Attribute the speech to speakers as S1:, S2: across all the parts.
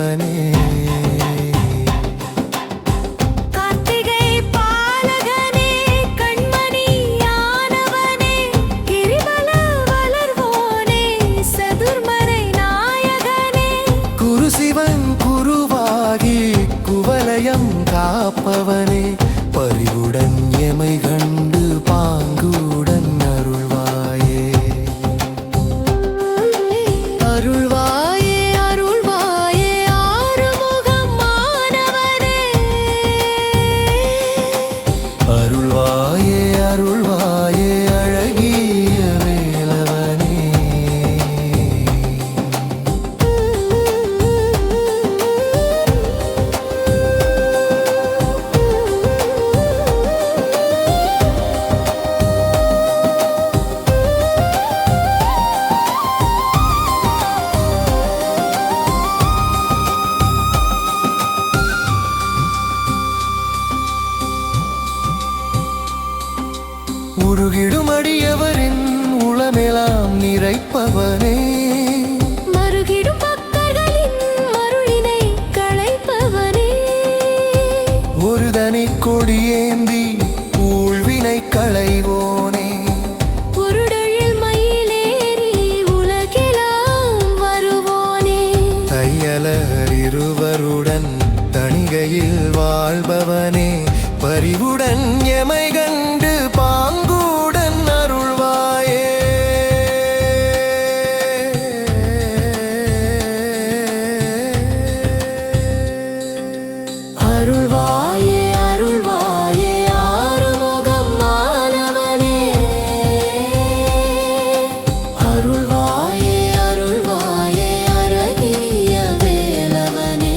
S1: வேலவனே. சிவன் குருவாகி குவலயம் காப்பவனே, பரிவுடன் எமை கண்டு பாங்குடன் அருள்வாயே. அருள்வாயே அருள்வாயே ஆறுமுகம் மாணவனே. அருள்வாயே அருள்வாயே அழகிய வேலவனே. உருகிடும் அடியவரின் உளமெலாம் நிறைப்பவனே.
S2: மருகிடும் பக்தர்களின் மருளினை களைப்பவனே.
S1: ஒரு தனி கொடியேந்தி ஊழ்வினை களைவோனே.
S2: பொருடழில் மயிலேறி உலகெல்லாம் வருவோனே.
S1: தையலர் இருவருடன் தணிகையில் வாழ்பவனே, பரிவுடன் எமை கண்டு பாங்குடன் அருள்வாயே.
S2: அருள்வாயே அருள்வாயே ஆறுமுகம் மாணவனே. அருள்வாயே அருள்வாயே அழகிய வேலவனே.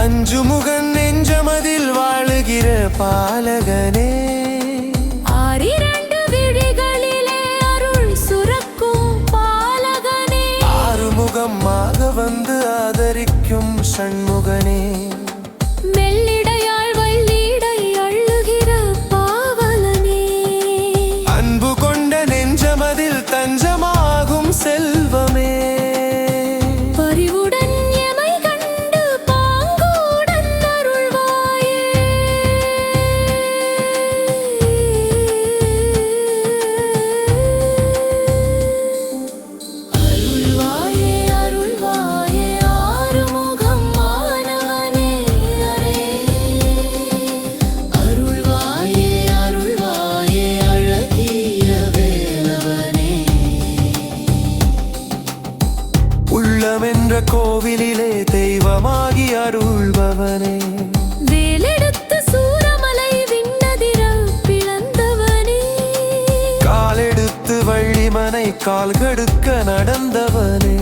S1: அஞ்சுமுகன் நெஞ்சமதில் வாழுகிற பாலகனே.
S2: ஆறிரண்டு விழிகளிலே அருள் சுரக்கும் பாலகனே.
S1: ஆறுமுகமாக வந்து ஆதரிக்கும் சண்முகனே.
S2: மெல்லிடையாள் வள்ளிடை அள்ளுகிற பாவலனே.
S1: அன்பு கொண்ட நெஞ்சமதில் தஞ்சமாகும் செல்வமே.
S2: பரிவுடன் எமை கண்டு பாங்குடன் அருள்வாயே. அருள்வாயே அருள்வாயே ஆறுமுகம் மாணவனே. அருள்வாயே அருள்வாயே அழகிய வேலவனே.
S1: உள்ளமென்ற கோவிலிலே தெய்வமாகி அருள்பவனே.
S2: வேலெடுத்து சூரமலை விண்ணதிர பிளந்தவனே.
S1: காலெடுத்து வள்ளிமனை கால்கடுக்க நடந்தவனே.